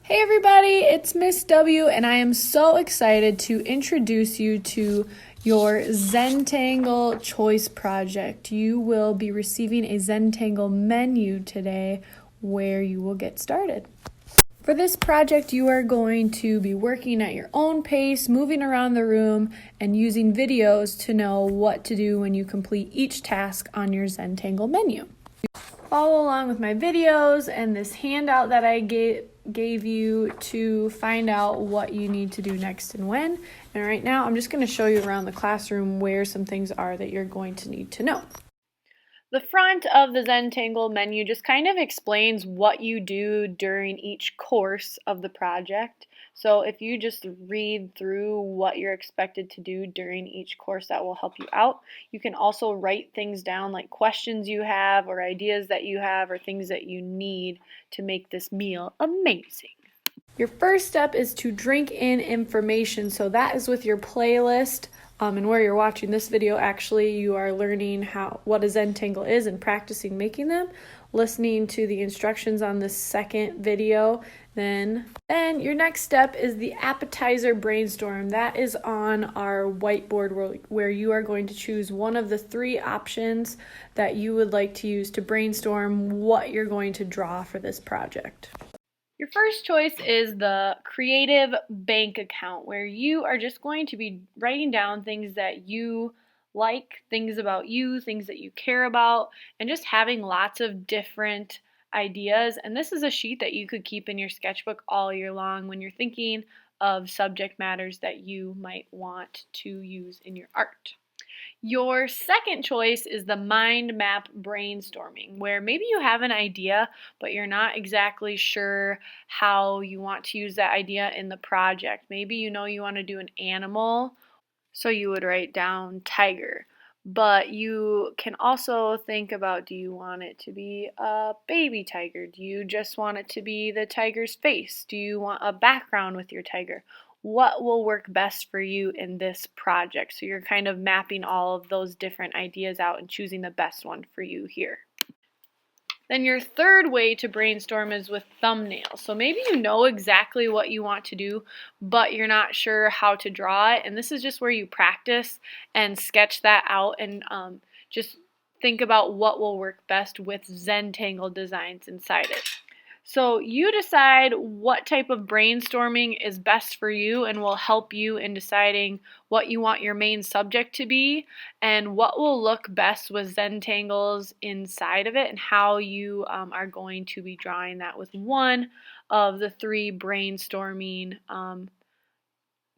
Hey everybody, it's Miss W and I am so excited to introduce you to your Zentangle choice project. You will be receiving a Zentangle menu today where you will get started. For this project, you are going to be working at your own pace, moving around the room, and using videos to know what to do when you complete each task on your Zentangle menu. Follow along with my videos and this handout that I gave you to find out what you need to do next and when. And right now, I'm just going to show you around the classroom where some things are that you're going to need to know. The front of the Zentangle menu just kind of explains what you do during each course of the project. So if you just read through what you're expected to do during each course, that will help you out. You can also write things down like questions you have or ideas that you have or things that you need to make this meal amazing. Your first step is to drink in information. So that is with your playlist. And where you're watching this video, actually, you are learning what a Zentangle is and practicing making them, listening to the instructions on this second video. Then your next step is the Appetizer Brainstorm. That is on our whiteboard where you are going to choose one of the three options that you would like to use to brainstorm what you're going to draw for this project. Your first choice is the creative bank account, where you are just going to be writing down things that you like, things about you, things that you care about, and just having lots of different ideas. And this is a sheet that you could keep in your sketchbook all year long when you're thinking of subject matters that you might want to use in your art. Your second choice is the mind map brainstorming, where maybe you have an idea, but you're not exactly sure how you want to use that idea in the project. Maybe you know you want to do an animal, so you would write down tiger. But you can also think about, do you want it to be a baby tiger? Do you just want it to be the tiger's face? Do you want a background with your tiger? What will work best for you in this project? So you're kind of mapping all of those different ideas out and choosing the best one for you here. Then your third way to brainstorm is with thumbnails. So maybe you know exactly what you want to do, but you're not sure how to draw it. And this is just where you practice and sketch that out and just think about what will work best with Zentangle designs inside it. So you decide what type of brainstorming is best for you and will help you in deciding what you want your main subject to be and what will look best with Zentangles inside of it and how you are going to be drawing that with one of the three brainstorming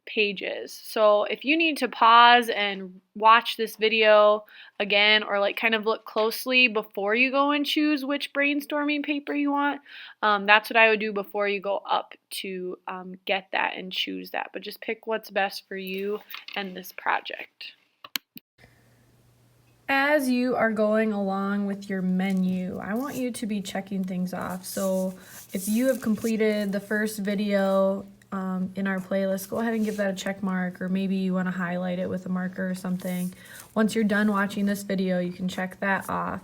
pages. So if you need to pause and watch this video again or like kind of look closely before you go and choose which brainstorming paper you want, that's what I would do before you go up to get that and choose that. But just pick what's best for you and this project. As you are going along with your menu, I want you to be checking things off. So if you have completed the first video in our playlist, go ahead and give that a check mark, or maybe you want to highlight it with a marker or something. Once you're done watching this video, you can check that off.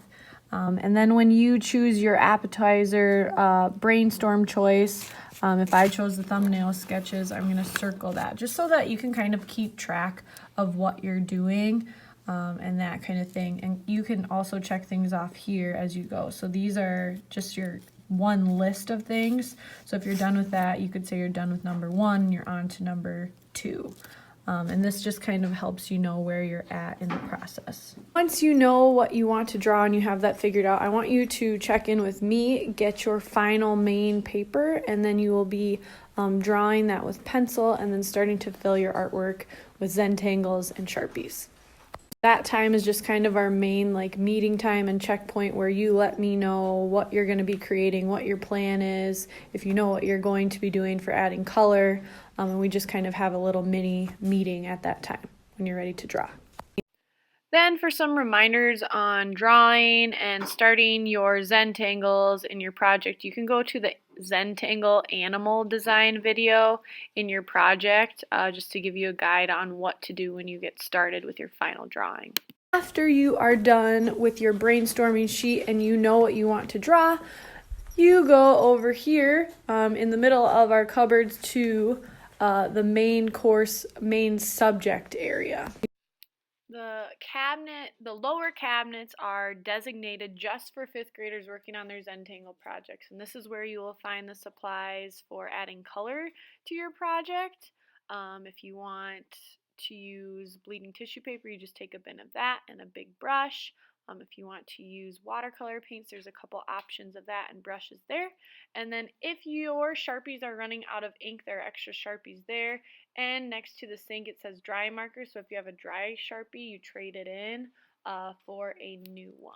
And then when you choose your appetizer brainstorm choice, if I chose the thumbnail sketches, I'm going to circle that just so that you can kind of keep track of what you're doing and that kind of thing. And you can also check things off here as you go. So these are just your one list of things. So if you're done with that, you could say you're done with number 1 and you're on to number 2. And this just kind of helps you know where you're at in the process. Once you know what you want to draw and you have that figured out, I want you to check in with me, get your final main paper, and then you will be drawing that with pencil and then starting to fill your artwork with Zentangles and Sharpies. That time is just kind of our main meeting time and checkpoint where you let me know what you're going to be creating, what your plan is, if you know what you're going to be doing for adding color, and we just kind of have a little mini meeting at that time when you're ready to draw. Then for some reminders on drawing and starting your Zentangles in your project, you can go to the Zentangle animal design video in your project just to give you a guide on what to do when you get started with your final drawing. After you are done with your brainstorming sheet and you know what you want to draw, you go over here in the middle of our cupboards to the main subject area. The lower cabinets are designated just for 5th graders working on their Zentangle projects, and this is where you will find the supplies for adding color to your project. If you want to use bleeding tissue paper, you just take a bin of that and a big brush. If you want to use watercolor paints, there's a couple options of that and brushes there. And then if your Sharpies are running out of ink, there are extra Sharpies there. And next to the sink it says dry marker, so if you have a dry Sharpie, you trade it in for a new one.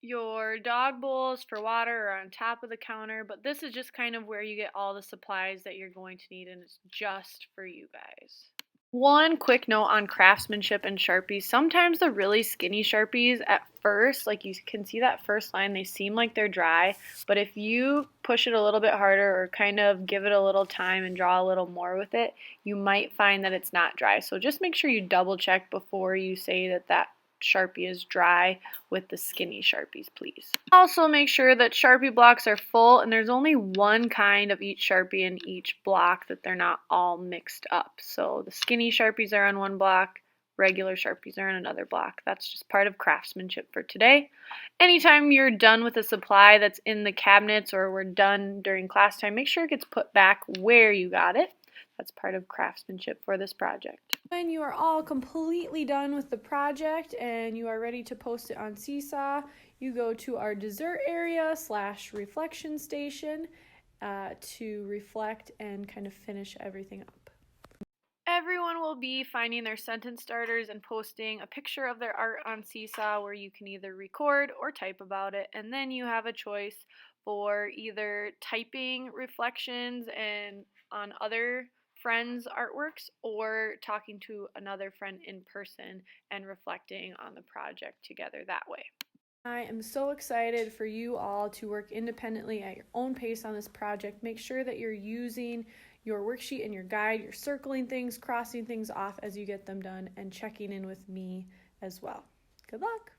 Your dog bowls for water are on top of the counter, but this is just kind of where you get all the supplies that you're going to need, and it's just for you guys. One quick note on craftsmanship and Sharpies. Sometimes the really skinny Sharpies at first, like you can see that first line, they seem like they're dry, but if you push it a little bit harder or kind of give it a little time and draw a little more with it, you might find that it's not dry. So just make sure you double check before you say that Sharpie is dry with the skinny Sharpies, please. Also make sure that Sharpie blocks are full, and there's only one kind of each Sharpie in each block, that they're not all mixed up. So the skinny Sharpies are on one block, regular Sharpies are on another block. That's just part of craftsmanship for today. Anytime you're done with a supply that's in the cabinets or we're done during class time, make sure it gets put back where you got it. That's part of craftsmanship for this project. When you are all completely done with the project and you are ready to post it on Seesaw, you go to our dessert area / reflection station to reflect and kind of finish everything up. Everyone will be finding their sentence starters and posting a picture of their art on Seesaw, where you can either record or type about it, and then you have a choice for either typing reflections and on other friends' artworks, or talking to another friend in person and reflecting on the project together that way. I am so excited for you all to work independently at your own pace on this project. Make sure that you're using your worksheet and your guide, you're circling things, crossing things off as you get them done, and checking in with me as well. Good luck!